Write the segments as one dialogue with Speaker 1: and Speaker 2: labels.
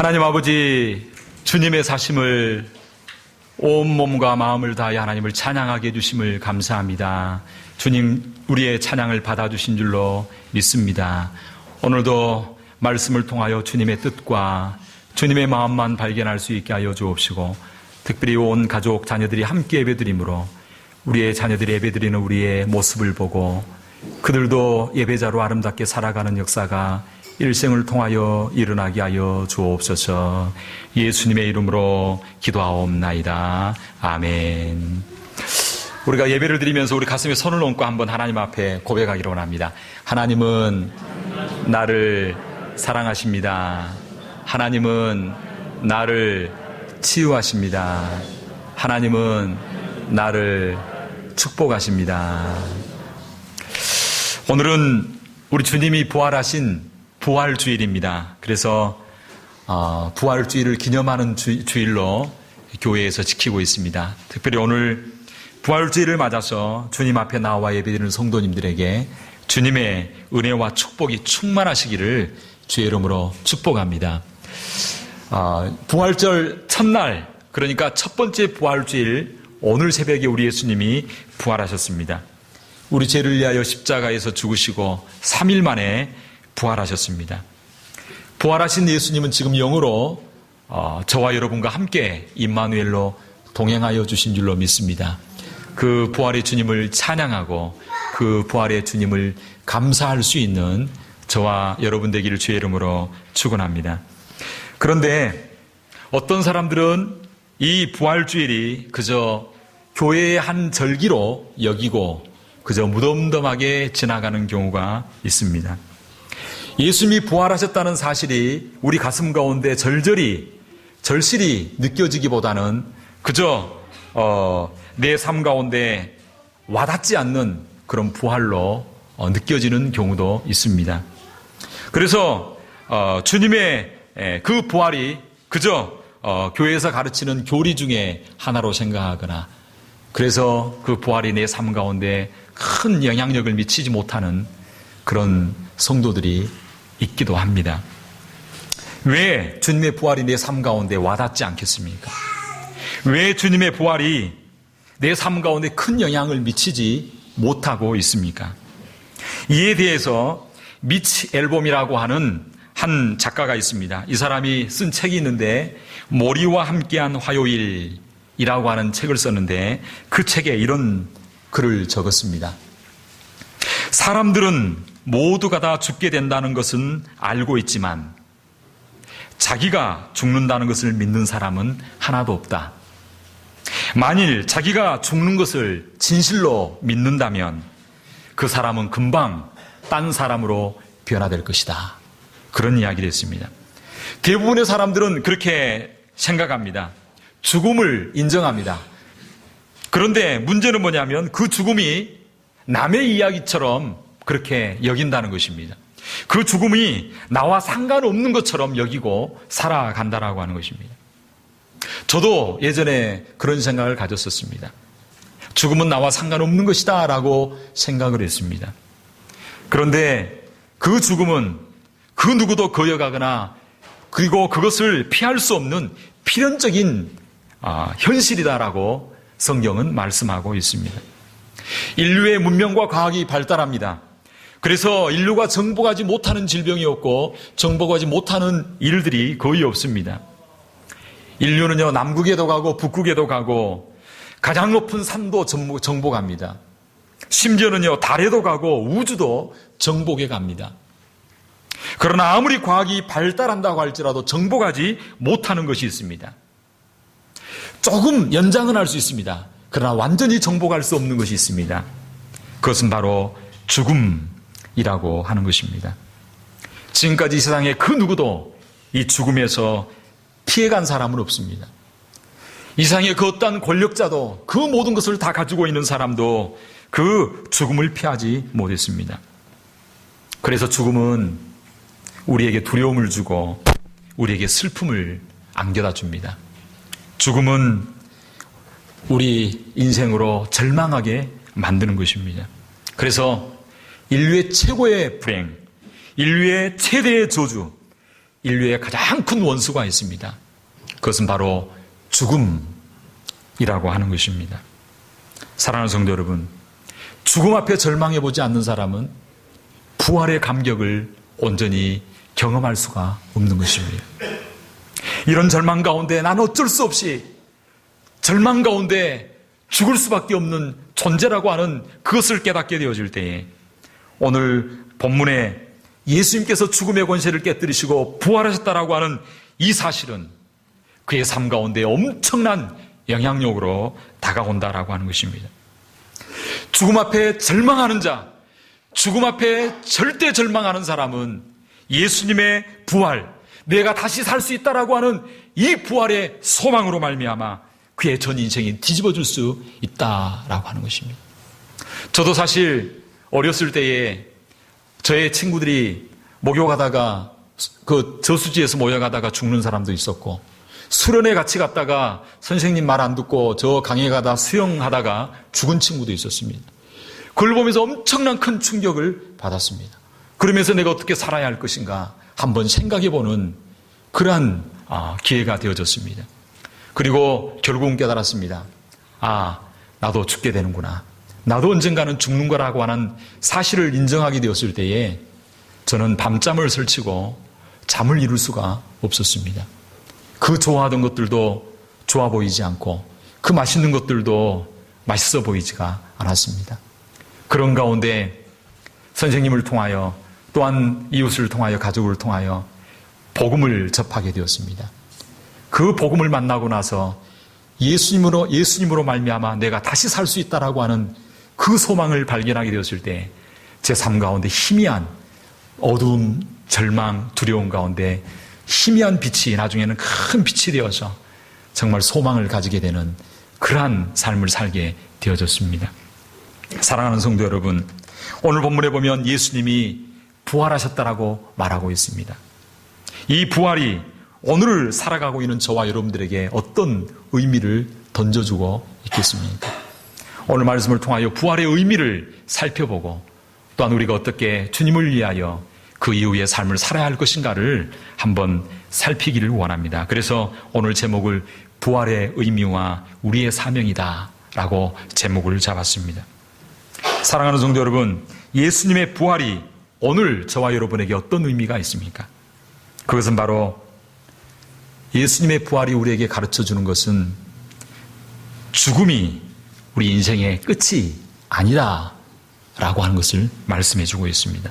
Speaker 1: 하나님 아버지, 주님의 사심을 온 몸과 마음을 다해 하나님을 찬양하게 해주심을 감사합니다. 주님, 우리의 찬양을 받아주신 줄로 믿습니다. 오늘도 말씀을 통하여 주님의 뜻과 주님의 마음만 발견할 수 있게 하여 주옵시고, 특별히 온 가족, 자녀들이 함께 예배드림으로 우리의 자녀들이 예배드리는 우리의 모습을 보고 그들도 예배자로 아름답게 살아가는 역사가 일생을 통하여 일어나게 하여 주옵소서. 예수님의 이름으로 기도하옵나이다. 아멘. 우리가 예배를 드리면서 우리 가슴에 손을 얹고 한번 하나님 앞에 고백하기로 원합니다. 하나님은 나를 사랑하십니다. 하나님은 나를 치유하십니다. 하나님은 나를 축복하십니다. 오늘은 우리 주님이 부활하신 부활주일입니다. 그래서 부활주일을 기념하는 주일로 교회에서 지키고 있습니다. 특별히 오늘 부활주일을 맞아서 주님 앞에 나와 예배드리는 성도님들에게 주님의 은혜와 축복이 충만하시기를 주의 이름으로 축복합니다. 부활절 첫날, 그러니까 첫 번째 부활주일, 오늘 새벽에 우리 예수님이 부활하셨습니다. 우리 죄를 위하여 십자가에서 죽으시고 3일 만에 부활하셨습니다. 부활하신 예수님은 지금 영으로 저와 여러분과 함께 임마누엘로 동행하여 주신 줄로 믿습니다. 그 부활의 주님을 찬양하고 그 부활의 주님을 감사할 수 있는 저와 여러분 되기를 주의 이름으로 축원합니다. 그런데 어떤 사람들은 이 부활주일이 그저 교회의 한 절기로 여기고 그저 무덤덤하게 지나가는 경우가 있습니다. 예수님이 부활하셨다는 사실이 우리 가슴 가운데 절실히 느껴지기보다는 그저 내 삶 가운데 와닿지 않는 그런 부활로 느껴지는 경우도 있습니다. 그래서 주님의 그 부활이 그저 교회에서 가르치는 교리 중에 하나로 생각하거나, 그래서 그 부활이 내 삶 가운데 큰 영향력을 미치지 못하는 그런 성도들이 있기도 합니다. 왜 주님의 부활이 내 삶 가운데 와닿지 않겠습니까? 왜 주님의 부활이 내 삶 가운데 큰 영향을 미치지 못하고 있습니까? 이에 대해서 미치 앨범이라고 하는 한 작가가 있습니다. 이 사람이 쓴 책이 있는데, 모리와 함께한 화요일이라고 하는 책을 썼는데, 그 책에 이런 글을 적었습니다. 사람들은 모두가 다 죽게 된다는 것은 알고 있지만 자기가 죽는다는 것을 믿는 사람은 하나도 없다. 만일 자기가 죽는 것을 진실로 믿는다면 그 사람은 금방 딴 사람으로 변화될 것이다. 그런 이야기를 했습니다. 대부분의 사람들은 그렇게 생각합니다. 죽음을 인정합니다. 그런데 문제는 뭐냐면 그 죽음이 남의 이야기처럼 그렇게 여긴다는 것입니다. 그 죽음이 나와 상관없는 것처럼 여기고 살아간다라고 하는 것입니다. 저도 예전에 그런 생각을 가졌었습니다. 죽음은 나와 상관없는 것이다 라고 생각을 했습니다. 그런데 그 죽음은 그 누구도 거역하거나 그리고 그것을 피할 수 없는 필연적인 현실이다라고 성경은 말씀하고 있습니다. 인류의 문명과 과학이 발달합니다. 그래서 인류가 정복하지 못하는 질병이 없고 정복하지 못하는 일들이 거의 없습니다. 인류는요, 남극에도 가고 북극에도 가고 가장 높은 산도 정복합니다. 심지어는요, 달에도 가고 우주도 정복해 갑니다. 그러나 아무리 과학이 발달한다고 할지라도 정복하지 못하는 것이 있습니다. 조금 연장은 할 수 있습니다. 그러나 완전히 정복할 수 없는 것이 있습니다. 그것은 바로 죽음이라고 하는 것입니다. 지금까지 이 세상에 그 누구도 이 죽음에서 피해간 사람은 없습니다. 이 세상에 그 어떠한 권력자도, 그 모든 것을 다 가지고 있는 사람도 그 죽음을 피하지 못했습니다. 그래서 죽음은 우리에게 두려움을 주고 우리에게 슬픔을 안겨다 줍니다. 죽음은 우리 인생으로 절망하게 만드는 것입니다. 그래서 인류의 최고의 불행, 인류의 최대의 저주, 인류의 가장 큰 원수가 있습니다. 그것은 바로 죽음이라고 하는 것입니다. 사랑하는 성도 여러분, 죽음 앞에 절망해보지 않는 사람은 부활의 감격을 온전히 경험할 수가 없는 것입니다. 이런 절망 가운데 난 어쩔 수 없이 절망 가운데 죽을 수밖에 없는 존재라고 하는 그것을 깨닫게 되어질 때에 오늘 본문에 예수님께서 죽음의 권세를 깨뜨리시고 부활하셨다라고 하는 이 사실은 그의 삶 가운데 엄청난 영향력으로 다가온다라고 하는 것입니다. 죽음 앞에 절망하는 자, 죽음 앞에 절대 절망하는 사람은 예수님의 부활, 내가 다시 살 수 있다라고 하는 이 부활의 소망으로 말미암아 그의 전 인생이 뒤집어질 수 있다라고 하는 것입니다. 저도 사실 어렸을 때에 저의 친구들이 목욕하다가 그 저수지에서 모여가다가 죽는 사람도 있었고, 수련회 같이 갔다가 선생님 말 안 듣고 저 강에 가다 수영하다가 죽은 친구도 있었습니다. 그걸 보면서 엄청난 큰 충격을 받았습니다. 그러면서 내가 어떻게 살아야 할 것인가 한번 생각해보는 그러한 기회가 되어졌습니다. 그리고 결국은 깨달았습니다. 나도 죽게 되는구나. 나도 언젠가는 죽는 거라고 하는 사실을 인정하게 되었을 때에 저는 밤잠을 설치고 잠을 이룰 수가 없었습니다. 그 좋아하던 것들도 좋아 보이지 않고 그 맛있는 것들도 맛있어 보이지가 않았습니다. 그런 가운데 선생님을 통하여 또한 이웃을 통하여 가족을 통하여 복음을 접하게 되었습니다. 그 복음을 만나고 나서 예수님으로 말미암아 내가 다시 살 수 있다라고 하는 그 소망을 발견하게 되었을 때 제 삶 가운데 희미한 어두움, 절망, 두려움 가운데 희미한 빛이 나중에는 큰 빛이 되어서 정말 소망을 가지게 되는 그러한 삶을 살게 되어졌습니다. 사랑하는 성도 여러분, 오늘 본문에 보면 예수님이 부활하셨다라고 말하고 있습니다. 이 부활이 오늘 살아가고 있는 저와 여러분들에게 어떤 의미를 던져주고 있겠습니까? 오늘 말씀을 통하여 부활의 의미를 살펴보고 또한 우리가 어떻게 주님을 위하여 그 이후의 삶을 살아야 할 것인가를 한번 살피기를 원합니다. 그래서 오늘 제목을 부활의 의미와 우리의 사명이다 라고 제목을 잡았습니다. 사랑하는 성도 여러분, 예수님의 부활이 오늘 저와 여러분에게 어떤 의미가 있습니까? 그것은 바로 예수님의 부활이 우리에게 가르쳐주는 것은 죽음이 우리 인생의 끝이 아니다 라고 하는 것을 말씀해주고 있습니다.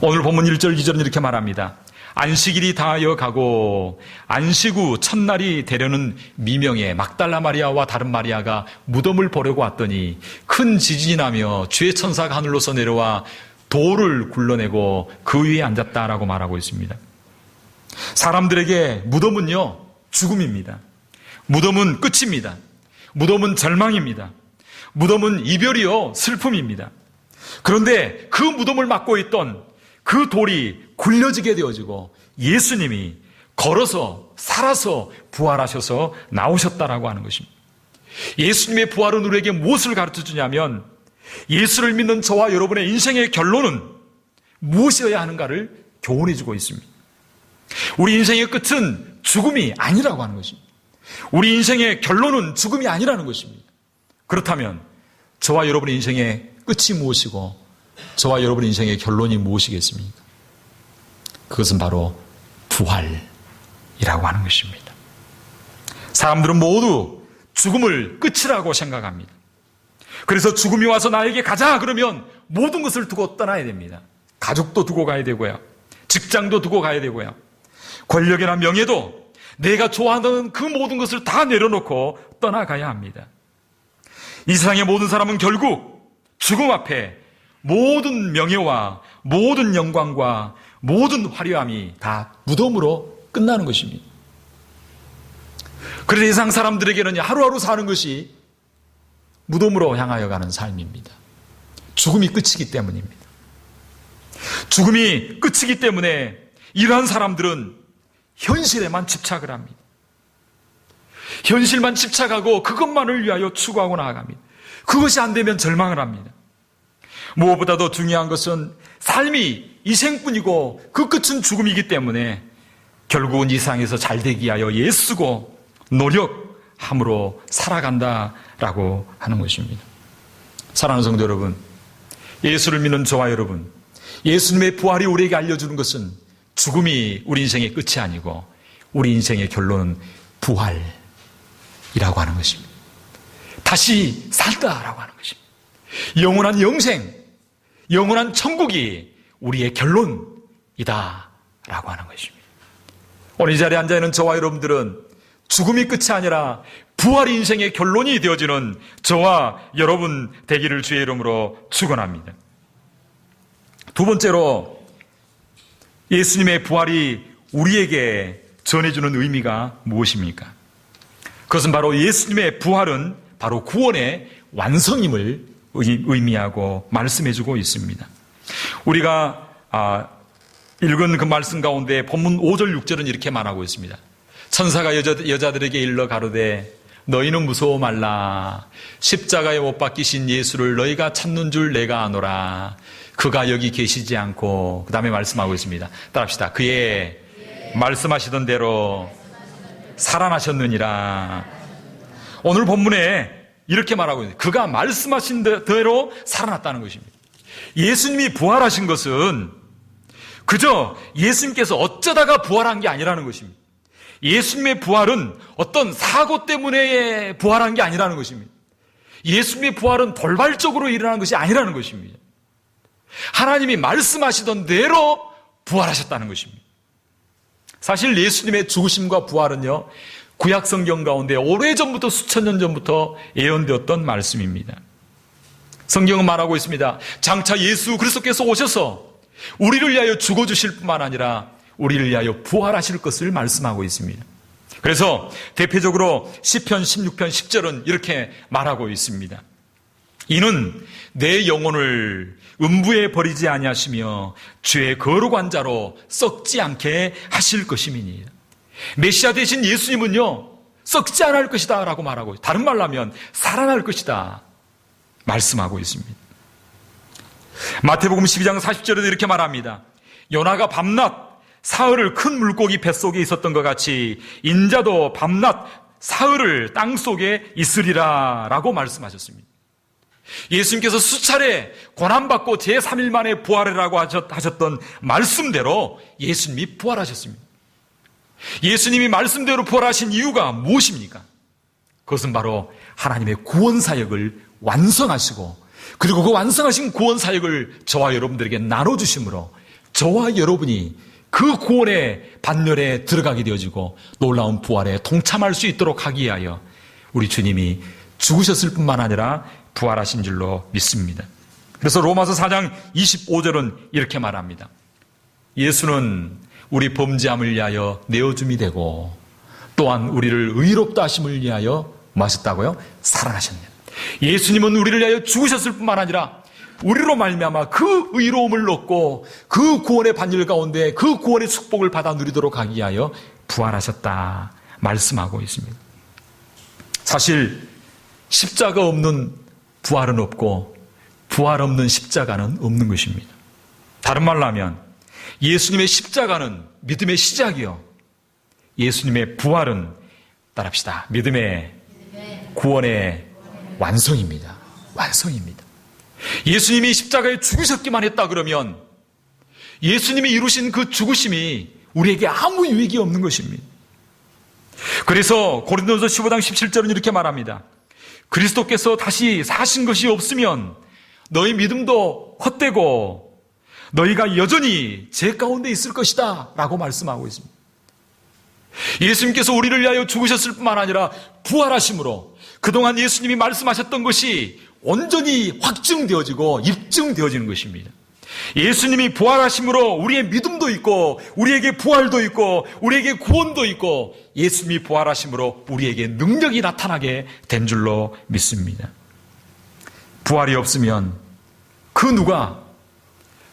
Speaker 1: 오늘 본문 1절 2절은 이렇게 말합니다. 안식일이 다하여 가고 안식 후 첫날이 되려는 미명에 막달라 마리아와 다른 마리아가 무덤을 보려고 왔더니 큰 지진이 나며 주의 천사가 하늘로서 내려와 돌을 굴러내고 그 위에 앉았다라고 말하고 있습니다. 사람들에게 무덤은요, 죽음입니다. 무덤은 끝입니다. 무덤은 절망입니다. 무덤은 이별이요, 슬픔입니다. 그런데 그 무덤을 막고 있던 그 돌이 굴려지게 되어지고 예수님이 걸어서 살아서 부활하셔서 나오셨다라고 하는 것입니다. 예수님의 부활은 우리에게 무엇을 가르쳐 주냐면 예수를 믿는 저와 여러분의 인생의 결론은 무엇이어야 하는가를 교훈해 주고 있습니다. 우리 인생의 끝은 죽음이 아니라고 하는 것입니다. 우리 인생의 결론은 죽음이 아니라는 것입니다. 그렇다면 저와 여러분의 인생의 끝이 무엇이고 저와 여러분의 인생의 결론이 무엇이겠습니까? 그것은 바로 부활이라고 하는 것입니다. 사람들은 모두 죽음을 끝이라고 생각합니다. 그래서 죽음이 와서 나에게 가자 그러면 모든 것을 두고 떠나야 됩니다. 가족도 두고 가야 되고요. 직장도 두고 가야 되고요. 권력이나 명예도 내가 좋아하는 그 모든 것을 다 내려놓고 떠나가야 합니다. 이 세상의 모든 사람은 결국 죽음 앞에 모든 명예와 모든 영광과 모든 화려함이 다 무덤으로 끝나는 것입니다. 그래서 세상 사람들에게는 하루하루 사는 것이 무덤으로 향하여 가는 삶입니다. 죽음이 끝이기 때문입니다. 죽음이 끝이기 때문에 이러한 사람들은 현실에만 집착을 합니다. 현실만 집착하고 그것만을 위하여 추구하고 나아갑니다. 그것이 안 되면 절망을 합니다. 무엇보다도 중요한 것은 삶이 이 생뿐이고 그 끝은 죽음이기 때문에 결국은 이 세상에서 잘되기 위하여 애쓰고 노력함으로 살아간다라고 하는 것입니다. 사랑하는 성도 여러분, 예수를 믿는 저와 여러분, 예수님의 부활이 우리에게 알려주는 것은 죽음이 우리 인생의 끝이 아니고 우리 인생의 결론은 부활이라고 하는 것입니다. 다시 살다라고 하는 것입니다. 영원한 영생, 영원한 천국이 우리의 결론이다라고 하는 것입니다. 오늘 이 자리에 앉아있는 저와 여러분들은 죽음이 끝이 아니라 부활이 인생의 결론이 되어지는 저와 여러분 되기를 주의 이름으로 축원합니다. 두 번째로 예수님의 부활이 우리에게 전해주는 의미가 무엇입니까? 그것은 바로 예수님의 부활은 바로 구원의 완성임을 의미하고 말씀해주고 있습니다. 우리가 읽은 그 말씀 가운데 본문 5절 6절은 이렇게 말하고 있습니다. 천사가 여자들에게 일러 가로되 너희는 무서워 말라. 십자가에 못 박히신 예수를 너희가 찾는 줄 내가 아노라. 그가 여기 계시지 않고, 그 다음에 말씀하고 있습니다. 따라합시다. 그의 말씀하시던 대로 살아나셨느니라. 오늘 본문에 이렇게 말하고 있습니다. 그가 말씀하신 대로 살아났다는 것입니다. 예수님이 부활하신 것은 그저 예수님께서 어쩌다가 부활한 게 아니라는 것입니다. 예수님의 부활은 어떤 사고 때문에 부활한 게 아니라는 것입니다. 예수님의 부활은 돌발적으로 일어난 것이 아니라는 것입니다. 하나님이 말씀하시던 대로 부활하셨다는 것입니다. 사실 예수님의 죽으심과 부활은요, 구약 성경 가운데 오래전부터 수천 년 전부터 예언되었던 말씀입니다. 성경은 말하고 있습니다. 장차 예수 그리스도께서 오셔서 우리를 위하여 죽어주실 뿐만 아니라 우리를 위하여 부활하실 것을 말씀하고 있습니다. 그래서 대표적으로 시편 16편 10절은 이렇게 말하고 있습니다. 이는 내 영혼을 음부에 버리지 아니하시며 주의 거룩한 자로 썩지 않게 하실 것임이니. 메시아 되신 예수님은요, 썩지 않을 것이다 라고 말하고, 다른 말로 하면 살아날 것이다 말씀하고 있습니다. 마태복음 12장 40절에도 이렇게 말합니다. 요나가 밤낮 사흘을 큰 물고기 뱃속에 있었던 것 같이 인자도 밤낮 사흘을 땅속에 있으리라 라고 말씀하셨습니다. 예수님께서 수차례 고난받고 제3일 만에 부활이라고 하셨던 말씀대로 예수님이 부활하셨습니다. 예수님이 말씀대로 부활하신 이유가 무엇입니까? 그것은 바로 하나님의 구원사역을 완성하시고, 그리고 그 완성하신 구원사역을 저와 여러분들에게 나눠주심으로 저와 여러분이 그 구원의 반열에 들어가게 되어지고 놀라운 부활에 동참할 수 있도록 하기 위하여 우리 주님이 죽으셨을 뿐만 아니라 부활하신 줄로 믿습니다. 그래서 로마서 4장 25절은 이렇게 말합니다. 예수는 우리 범죄함을 위하여 내어줌이 되고 또한 우리를 의롭다 하심을 위하여 뭐 하셨다고요? 살아나셨네요. 예수님은 우리를 위하여 죽으셨을 뿐만 아니라 우리로 말미암아 그 의로움을 얻고 그 구원의 반열 가운데 그 구원의 축복을 받아 누리도록 하기 위하여 부활하셨다 말씀하고 있습니다. 사실 십자가 없는 부활은 없고 부활 없는 십자가는 없는 것입니다. 다른 말로 하면 예수님의 십자가는 믿음의 시작이요, 예수님의 부활은 따라합시다. 믿음의 구원의 완성입니다. 완성입니다. 예수님이 십자가에 죽으셨기만 했다 그러면 예수님이 이루신 그 죽으심이 우리에게 아무 유익이 없는 것입니다. 그래서 고린도서 15장 17절은 이렇게 말합니다. 그리스도께서 다시 사신 것이 없으면 너희 믿음도 헛되고 너희가 여전히 죄 가운데 있을 것이다 라고 말씀하고 있습니다. 예수님께서 우리를 위하여 죽으셨을 뿐만 아니라 부활하심으로 그동안 예수님이 말씀하셨던 것이 온전히 확증되어지고 입증되어지는 것입니다. 예수님이 부활하심으로 우리의 믿음도 있고 우리에게 부활도 있고 우리에게 구원도 있고 예수님이 부활하심으로 우리에게 능력이 나타나게 된 줄로 믿습니다. 부활이 없으면 그 누가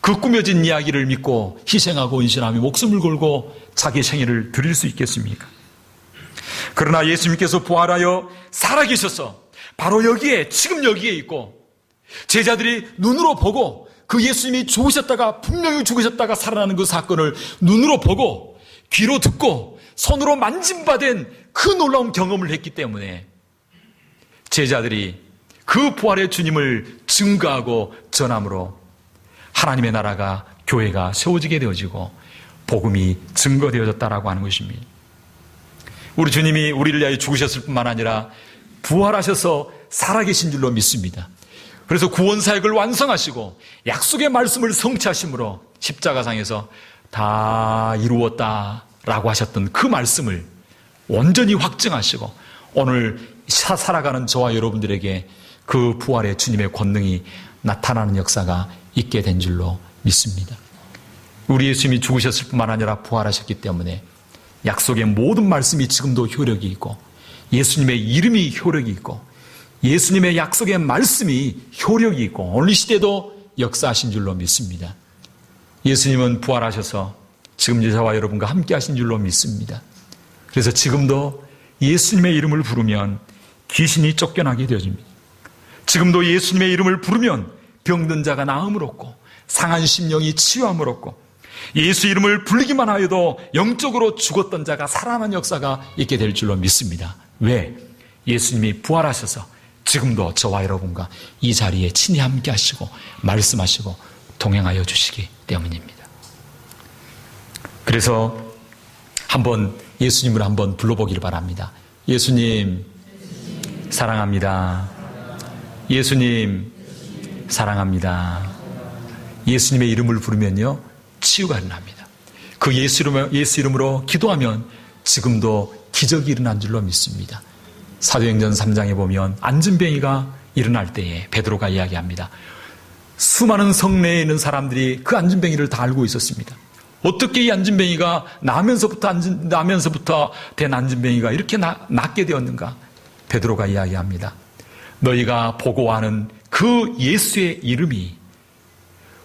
Speaker 1: 그 꾸며진 이야기를 믿고 희생하고 인신하며 목숨을 걸고 자기 생애를 드릴 수 있겠습니까? 그러나 예수님께서 부활하여 살아계셔서 바로 여기에, 지금 여기에 있고 제자들이 눈으로 보고 그 예수님이 죽으셨다가 분명히 죽으셨다가 살아나는 그 사건을 눈으로 보고 귀로 듣고 손으로 만짐받은 그 놀라운 경험을 했기 때문에 제자들이 그 부활의 주님을 증거하고 전함으로 하나님의 나라가, 교회가 세워지게 되어지고 복음이 증거되어졌다라고 하는 것입니다. 우리 주님이 우리를 위하여 죽으셨을 뿐만 아니라 부활하셔서 살아계신 줄로 믿습니다. 그래서 구원사역을 완성하시고 약속의 말씀을 성취하심으로 십자가상에서 다 이루었다라고 하셨던 그 말씀을 온전히 확증하시고 오늘 살아가는 저와 여러분들에게 그 부활의 주님의 권능이 나타나는 역사가 있게 된 줄로 믿습니다. 우리 예수님이 죽으셨을 뿐만 아니라 부활하셨기 때문에 약속의 모든 말씀이 지금도 효력이 있고 예수님의 이름이 효력이 있고 예수님의 약속의 말씀이 효력이 있고 오늘 이 시대도 역사하신 줄로 믿습니다. 예수님은 부활하셔서 지금 저와 여러분과 함께 하신 줄로 믿습니다. 그래서 지금도 예수님의 이름을 부르면 귀신이 쫓겨나게 되어집니다. 지금도 예수님의 이름을 부르면 병든 자가 나음을 얻고 상한 심령이 치유함을 얻고 예수 이름을 불리기만 하여도 영적으로 죽었던 자가 살아나는 역사가 있게 될 줄로 믿습니다. 왜? 예수님이 부활하셔서 지금도 저와 여러분과 이 자리에 친히 함께 하시고 말씀하시고 동행하여 주시기 때문입니다. 그래서 한번 예수님을 한번 불러보기를 바랍니다. 예수님 사랑합니다. 예수님 사랑합니다. 예수님의 이름을 부르면요 치유가 일어납니다. 그 예수 이름으로 기도하면 지금도 기적이 일어난 줄로 믿습니다. 사도행전 3장에 보면 안진뱅이가 일어날 때에 베드로가 이야기합니다. 수많은 성내에 있는 사람들이 그 안진뱅이를 다 알고 있었습니다. 어떻게 이 안진뱅이가 나면서부터 된 안진뱅이가 이렇게 낫게 되었는가? 베드로가 이야기합니다. 너희가 보고하는 그 예수의 이름이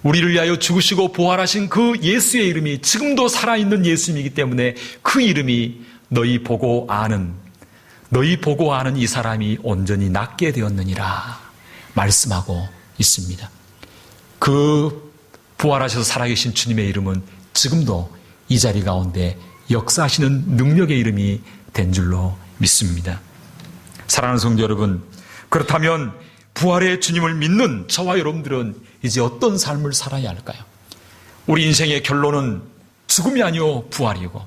Speaker 1: 우리를 위하여 죽으시고 부활하신 그 예수의 이름이 지금도 살아있는 예수님이기 때문에 그 이름이 너희 보고 아는 이 사람이 온전히 낫게 되었느니라 말씀하고 있습니다. 그 부활하셔서 살아계신 주님의 이름은 지금도 이 자리 가운데 역사하시는 능력의 이름이 된 줄로 믿습니다. 사랑하는 성도 여러분, 그렇다면 부활의 주님을 믿는 저와 여러분들은 이제 어떤 삶을 살아야 할까요? 우리 인생의 결론은 죽음이 아니요 부활이고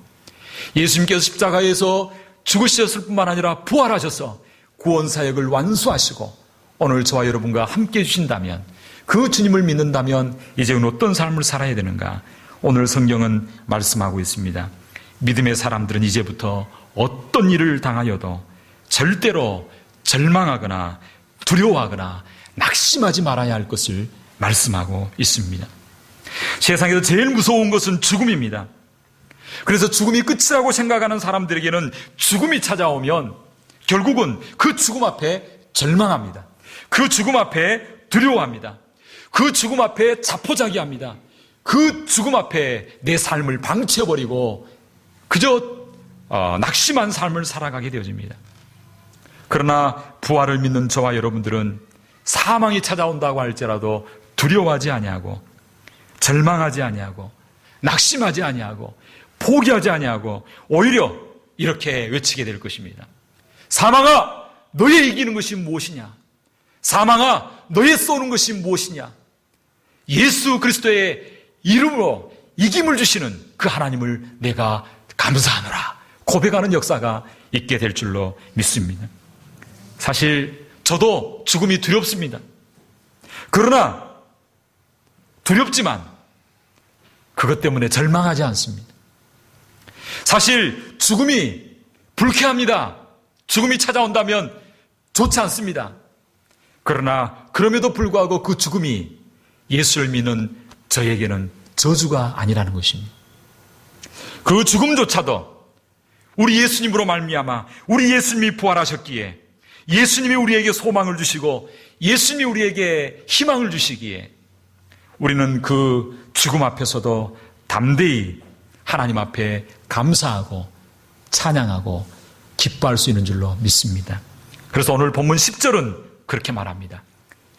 Speaker 1: 예수님께서 십자가에서 죽으셨을 뿐만 아니라 부활하셔서 구원사역을 완수하시고 오늘 저와 여러분과 함께 해주신다면 그 주님을 믿는다면 이제는 어떤 삶을 살아야 되는가? 오늘 성경은 말씀하고 있습니다. 믿음의 사람들은 이제부터 어떤 일을 당하여도 절대로 절망하거나 두려워하거나 낙심하지 말아야 할 것을 말씀하고 있습니다. 세상에서 제일 무서운 것은 죽음입니다. 그래서 죽음이 끝이라고 생각하는 사람들에게는 죽음이 찾아오면 결국은 그 죽음 앞에 절망합니다. 그 죽음 앞에 두려워합니다. 그 죽음 앞에 자포자기합니다. 그 죽음 앞에 내 삶을 방치해버리고 그저 낙심한 삶을 살아가게 되어집니다. 그러나 부활을 믿는 저와 여러분들은 사망이 찾아온다고 할지라도 두려워하지 아니하고 절망하지 아니하고 낙심하지 아니하고 포기하지 아니하고 오히려 이렇게 외치게 될 것입니다. 사망아, 너의 이기는 것이 무엇이냐? 사망아, 너의 쏘는 것이 무엇이냐? 예수 그리스도의 이름으로 이김을 주시는 그 하나님을 내가 감사하노라 고백하는 역사가 있게 될 줄로 믿습니다. 사실 저도 죽음이 두렵습니다. 그러나 두렵지만 그것 때문에 절망하지 않습니다. 사실 죽음이 불쾌합니다. 죽음이 찾아온다면 좋지 않습니다. 그러나 그럼에도 불구하고 그 죽음이 예수를 믿는 저에게는 저주가 아니라는 것입니다. 그 죽음조차도 우리 예수님으로 말미암아 우리 예수님이 부활하셨기에 예수님이 우리에게 소망을 주시고 예수님이 우리에게 희망을 주시기에 우리는 그 죽음 앞에서도 담대히 하나님 앞에 감사하고 찬양하고 기뻐할 수 있는 줄로 믿습니다. 그래서 오늘 본문 10절은 그렇게 말합니다.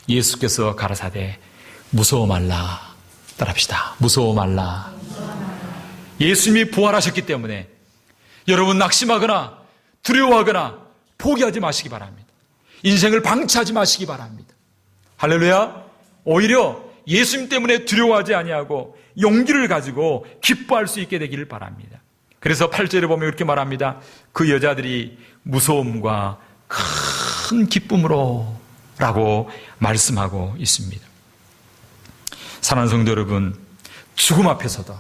Speaker 1: 예수께서 가라사대 무서워 말라. 따라합시다. 무서워 말라. 예수님이 부활하셨기 때문에 여러분 낙심하거나 두려워하거나 포기하지 마시기 바랍니다. 인생을 방치하지 마시기 바랍니다. 할렐루야. 오히려 예수님 때문에 두려워하지 아니하고 용기를 가지고 기뻐할 수 있게 되기를 바랍니다. 그래서 8절에 보면 이렇게 말합니다. 그 여자들이 무서움과 큰 기쁨으로 라고 말씀하고 있습니다. 사랑하는 성도 여러분, 죽음 앞에서도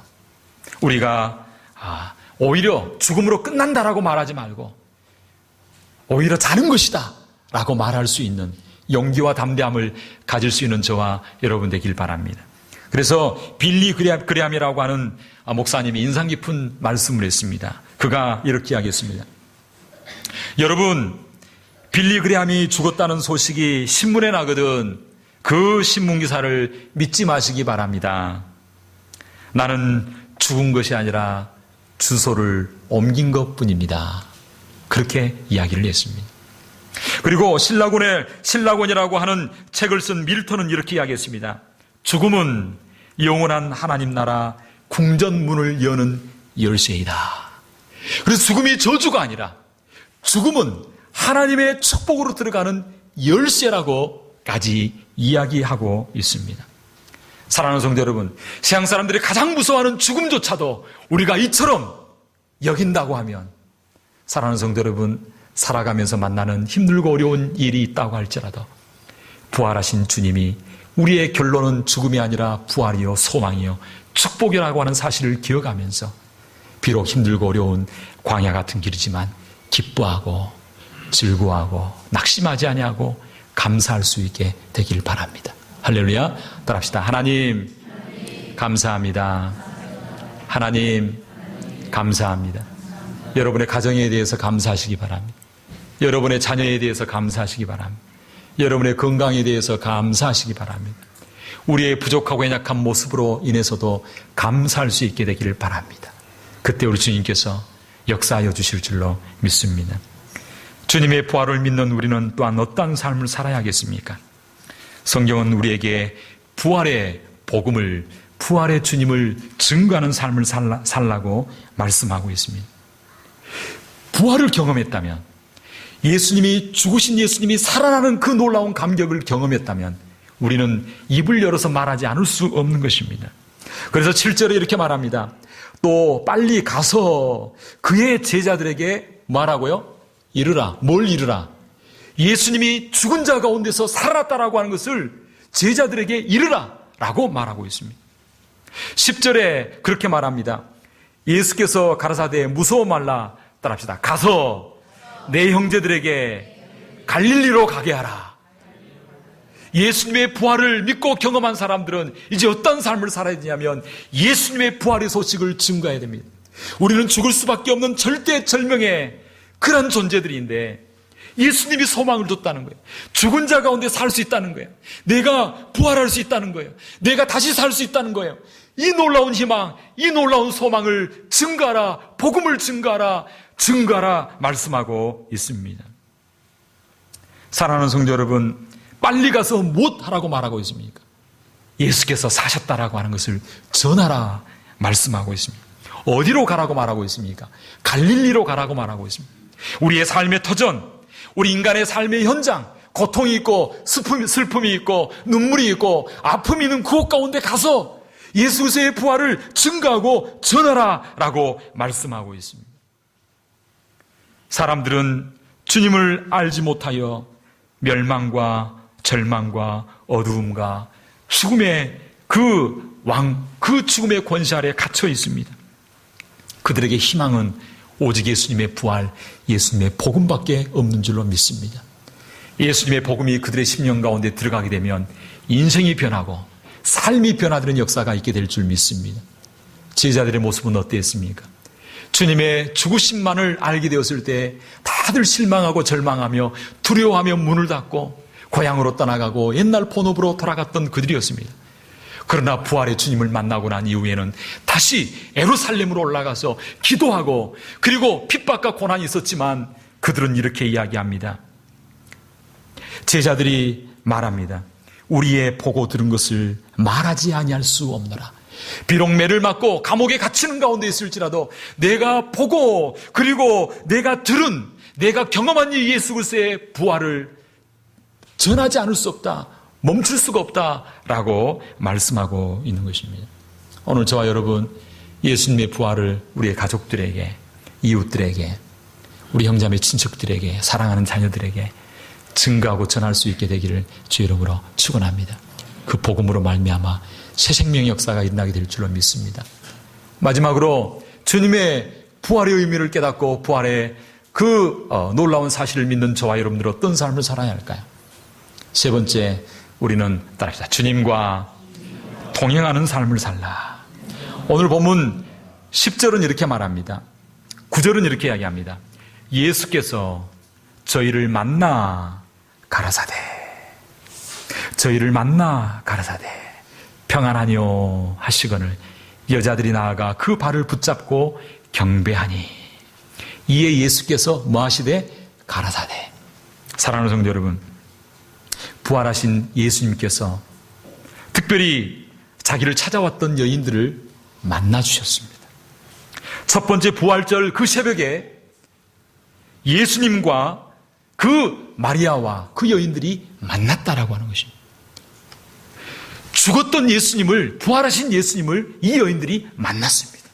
Speaker 1: 우리가 오히려 죽음으로 끝난다라고 말하지 말고 오히려 자는 것이다 라고 말할 수 있는 용기와 담대함을 가질 수 있는 저와 여러분 되길 바랍니다. 그래서 빌리 그레함이라고 하는 목사님이 인상 깊은 말씀을 했습니다. 그가 이렇게 이야기했습니다. 여러분, 빌리 그레함이 죽었다는 소식이 신문에 나거든 그 신문 기사를 믿지 마시기 바랍니다. 나는 죽은 것이 아니라 주소를 옮긴 것뿐입니다. 그렇게 이야기를 했습니다. 그리고 신라곤이라고 하는 책을 쓴 밀턴은 이렇게 이야기했습니다. 죽음은 영원한 하나님 나라 궁전문을 여는 열쇠이다. 그래서 죽음이 저주가 아니라 죽음은 하나님의 축복으로 들어가는 열쇠라고까지 이야기하고 있습니다. 사랑하는 성도 여러분, 세상 사람들이 가장 무서워하는 죽음조차도 우리가 이처럼 여긴다고 하면 사랑하는 성도 여러분, 살아가면서 만나는 힘들고 어려운 일이 있다고 할지라도 부활하신 주님이 우리의 결론은 죽음이 아니라 부활이요 소망이요 축복이라고 하는 사실을 기억하면서 비록 힘들고 어려운 광야 같은 길이지만 기뻐하고 즐거워하고 낙심하지 아니하고 감사할 수 있게 되길 바랍니다. 할렐루야. 따라합시다. 하나님 감사합니다. 하나님 감사합니다. 여러분의 가정에 대해서 감사하시기 바랍니다. 여러분의 자녀에 대해서 감사하시기 바랍니다. 여러분의 건강에 대해서 감사하시기 바랍니다. 우리의 부족하고 연약한 모습으로 인해서도 감사할 수 있게 되기를 바랍니다. 그때 우리 주님께서 역사하여 주실 줄로 믿습니다. 주님의 부활을 믿는 우리는 또한 어떤 삶을 살아야 하겠습니까? 성경은 우리에게 부활의 복음을, 부활의 주님을 증거하는 삶을 살라고 말씀하고 있습니다. 부활을 경험했다면, 예수님이, 죽으신 예수님이 살아나는 그 놀라운 감격을 경험했다면 우리는 입을 열어서 말하지 않을 수 없는 것입니다. 그래서 7절에 이렇게 말합니다. 또 빨리 가서 그의 제자들에게 말하고요, 이르라. 뭘 이르라? 예수님이 죽은 자 가운데서 살아났다라고 하는 것을 제자들에게 이르라 라고 말하고 있습니다. 10절에 그렇게 말합니다. 예수께서 가라사대 무서워 말라. 따라합시다. 가서 내 형제들에게 갈릴리로 가게 하라. 예수님의 부활을 믿고 경험한 사람들은 이제 어떤 삶을 살아야 되냐면 예수님의 부활의 소식을 증거해야 됩니다. 우리는 죽을 수밖에 없는 절대절명의 그런 존재들인데 예수님이 소망을 줬다는 거예요. 죽은 자 가운데 살 수 있다는 거예요. 내가 부활할 수 있다는 거예요. 내가 다시 살 수 있다는 거예요. 이 놀라운 희망, 이 놀라운 소망을 증거하라, 복음을 증거하라 말씀하고 있습니다. 사랑하는 성도 여러분, 빨리 가서 못 하라고 말하고 있습니까? 예수께서 사셨다라고 하는 것을 전하라 말씀하고 있습니다. 어디로 가라고 말하고 있습니까? 갈릴리로 가라고 말하고 있습니다. 우리의 삶의 터전, 우리 인간의 삶의 현장, 고통이 있고 슬픔이 있고 눈물이 있고 아픔이 있는 그곳 가운데 가서 예수 그리스도의 부활을 증거하고 전하라라고 말씀하고 있습니다. 사람들은 주님을 알지 못하여 멸망과 절망과 어두움과 죽음의 그 죽음의 권세 아래 갇혀 있습니다. 그들에게 희망은 오직 예수님의 부활, 예수님의 복음밖에 없는 줄로 믿습니다. 예수님의 복음이 그들의 심령 가운데 들어가게 되면 인생이 변하고 삶이 변화되는 역사가 있게 될 줄 믿습니다. 제자들의 모습은 어땠습니까? 주님의 죽으심만을 알게 되었을 때 다들 실망하고 절망하며 두려워하며 문을 닫고 고향으로 떠나가고 옛날 본업으로 돌아갔던 그들이었습니다. 그러나 부활의 주님을 만나고 난 이후에는 다시 예루살렘으로 올라가서 기도하고 그리고 핍박과 고난이 있었지만 그들은 이렇게 이야기합니다. 제자들이 말합니다. 우리의 보고 들은 것을 말하지 아니할 수 없노라. 비록 매를 맞고 감옥에 갇히는 가운데 있을지라도 내가 보고 그리고 내가 들은 내가 경험한 이 예수 그리스도의 부활을 전하지 않을 수 없다. 멈출 수가 없다라고 말씀하고 있는 것입니다. 오늘 저와 여러분 예수님의 부활을 우리의 가족들에게, 이웃들에게, 우리 형제자매 친척들에게, 사랑하는 자녀들에게 증거하고 전할 수 있게 되기를 주의 이름으로 축원합니다. 그 복음으로 말미암아 새 생명의 역사가 일어나게 될 줄로 믿습니다. 마지막으로 주님의 부활의 의미를 깨닫고 부활의 그 놀라운 사실을 믿는 저와 여러분들 어떤 삶을 살아야 할까요? 세 번째, 우리는 따라합시다. 주님과 동행하는 삶을 살라. 오늘 본문 10절은 이렇게 말합니다. 9절은 이렇게 이야기합니다. 예수께서 저희를 만나 가라사대, 저희를 만나 가라사대 평안하뇨 하시거늘 여자들이 나아가 그 발을 붙잡고 경배하니 이에 예수께서 뭐 하시되 가라사대. 사랑하는 성도 여러분, 부활하신 예수님께서 특별히 자기를 찾아왔던 여인들을 만나주셨습니다. 첫 번째 부활절 그 새벽에 예수님과 그 마리아와 그 여인들이 만났다라고 하는 것입니다. 죽었던 예수님을, 부활하신 예수님을 이 여인들이 만났습니다.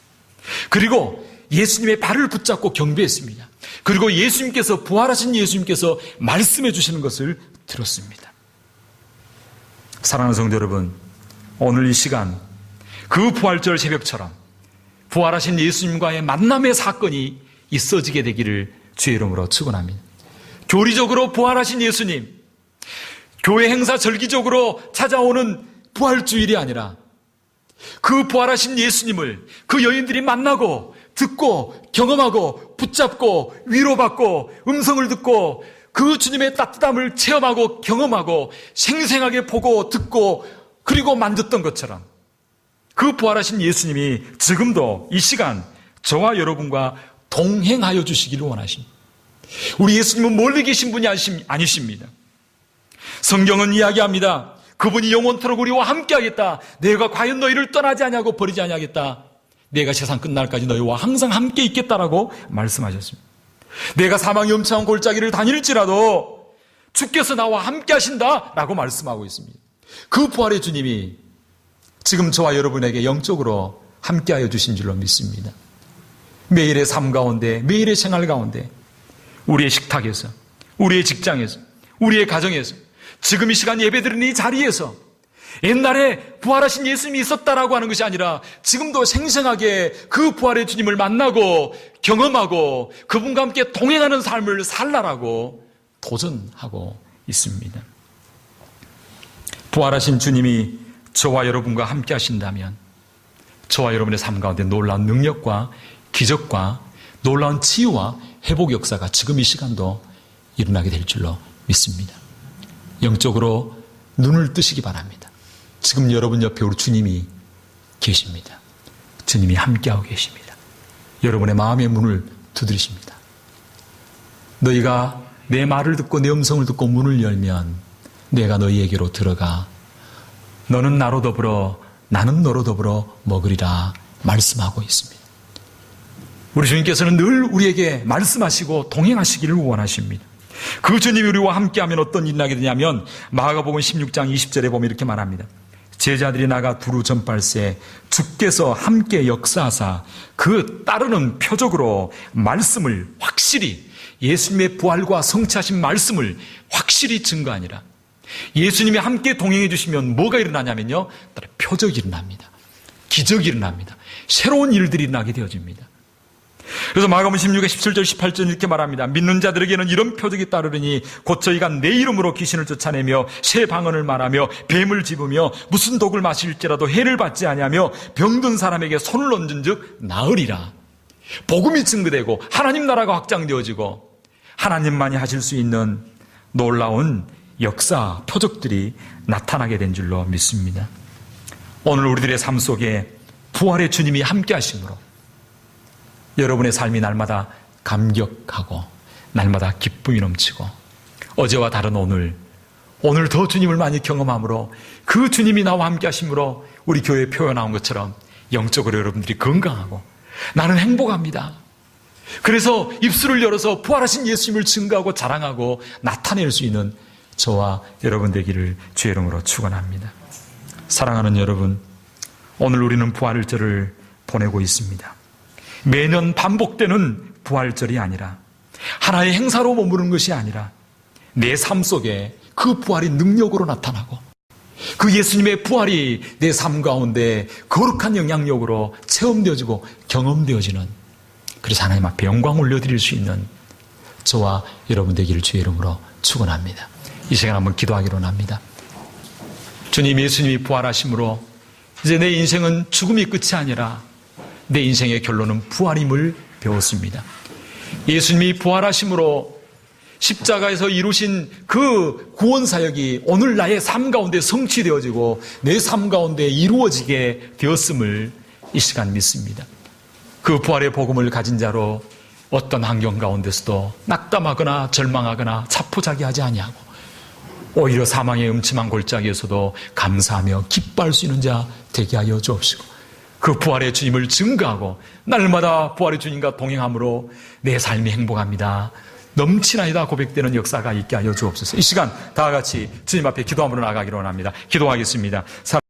Speaker 1: 그리고 예수님의 발을 붙잡고 경배했습니다. 그리고 예수님께서, 부활하신 예수님께서 말씀해 주시는 것을 들었습니다. 사랑하는 성도 여러분, 오늘 이 시간 그 부활절 새벽처럼 부활하신 예수님과의 만남의 사건이 있어지게 되기를 주의 이름으로 축원합니다. 교리적으로 부활하신 예수님, 교회 행사 절기적으로 찾아오는 부활주일이 아니라 그 부활하신 예수님을 그 여인들이 만나고 듣고 경험하고 붙잡고 위로받고 음성을 듣고 그 주님의 따뜻함을 체험하고 경험하고 생생하게 보고 듣고 그리고 만졌던 것처럼 그 부활하신 예수님이 지금도 이 시간 저와 여러분과 동행하여 주시기를 원하십니다. 우리 예수님은 멀리 계신 분이 아니십니다. 성경은 이야기합니다. 그분이 영원토록 우리와 함께하겠다. 내가 과연 너희를 떠나지 아니하고 버리지 아니하겠다. 내가 세상 끝날까지 너희와 항상 함께 있겠다라고 말씀하셨습니다. 내가 사망의 음침한 골짜기를 다닐지라도 주께서 나와 함께 하신다라고 말씀하고 있습니다. 그 부활의 주님이 지금 저와 여러분에게 영적으로 함께하여 주신 줄로 믿습니다. 매일의 삶 가운데, 매일의 생활 가운데, 우리의 식탁에서, 우리의 직장에서, 우리의 가정에서, 지금 이 시간 예배드리는 이 자리에서 옛날에 부활하신 예수님이 있었다라고 하는 것이 아니라 지금도 생생하게 그 부활의 주님을 만나고 경험하고 그분과 함께 동행하는 삶을 살라라고 도전하고 있습니다. 부활하신 주님이 저와 여러분과 함께 하신다면 저와 여러분의 삶 가운데 놀라운 능력과 기적과 놀라운 치유와 회복 역사가 지금 이 시간도 일어나게 될 줄로 믿습니다. 영적으로 눈을 뜨시기 바랍니다. 지금 여러분 옆에 우리 주님이 계십니다. 주님이 함께하고 계십니다. 여러분의 마음의 문을 두드리십니다. 너희가 내 말을 듣고 내 음성을 듣고 문을 열면 내가 너희에게로 들어가 너는 나로 더불어 나는 너로 더불어 먹으리라 말씀하고 있습니다. 우리 주님께서는 늘 우리에게 말씀하시고 동행하시기를 원하십니다. 그 주님이 우리와 함께하면 어떤 일이 나게 되냐면 마가복음 16장 20절에 보면 이렇게 말합니다. 제자들이 나가 두루 전팔세 주께서 함께 역사하사 그 따르는 표적으로 말씀을 확실히 예수님의 부활과 성취하신 말씀을 확실히 증거하니라. 예수님이 함께 동행해 주시면 뭐가 일어나냐면요, 표적이 일어납니다. 기적이 일어납니다. 새로운 일들이 일어나게 되어집니다. 그래서 마가복음 16의 17절 18절 이렇게 말합니다. 믿는 자들에게는 이런 표적이 따르리니 곧 저희가 내 이름으로 귀신을 쫓아내며 새 방언을 말하며 뱀을 집으며 무슨 독을 마실지라도 해를 받지 아니하며 병든 사람에게 손을 얹은 즉 나으리라. 복음이 증거되고 하나님 나라가 확장되어지고 하나님만이 하실 수 있는 놀라운 역사, 표적들이 나타나게 된 줄로 믿습니다. 오늘 우리들의 삶 속에 부활의 주님이 함께 하심으로 여러분의 삶이 날마다 감격하고 날마다 기쁨이 넘치고 어제와 다른 오늘 오늘 더 주님을 많이 경험함으로 그 주님이 나와 함께 하심으로 우리 교회에 표현한 것처럼 영적으로 여러분들이 건강하고 나는 행복합니다. 그래서 입술을 열어서 부활하신 예수님을 증거하고 자랑하고 나타낼 수 있는 저와 여러분 되기를 주의 이름으로 축원합니다. 사랑하는 여러분, 오늘 우리는 부활절을 보내고 있습니다. 매년 반복되는 부활절이 아니라 하나의 행사로 머무르는 것이 아니라 내 삶 속에 그 부활이 능력으로 나타나고 그 예수님의 부활이 내 삶 가운데 거룩한 영향력으로 체험되어지고 경험되어지는, 그래서 하나님 앞에 영광 올려드릴 수 있는 저와 여러분 되기를 주의 이름으로 축원합니다. 이 시간 한번 기도하기로 합니다. 주님, 예수님이 부활하심으로 이제 내 인생은 죽음이 끝이 아니라 내 인생의 결론은 부활임을 배웠습니다. 예수님이 부활하심으로 십자가에서 이루신 그 구원사역이 오늘 나의 삶 가운데 성취되어지고 내 삶 가운데 이루어지게 되었음을 이 시간 믿습니다. 그 부활의 복음을 가진 자로 어떤 환경 가운데서도 낙담하거나 절망하거나 자포자기하지 아니하고 오히려 사망의 음침한 골짜기에서도 감사하며 기뻐할 수 있는 자 되게 하여 주옵시고, 그 부활의 주님을 증거하고 날마다 부활의 주님과 동행함으로 내 삶이 행복합니다, 넘치나이다 고백되는 역사가 있게 하여 주옵소서. 이 시간 다 같이 주님 앞에 기도함으로 나가기로 합니다. 기도하겠습니다.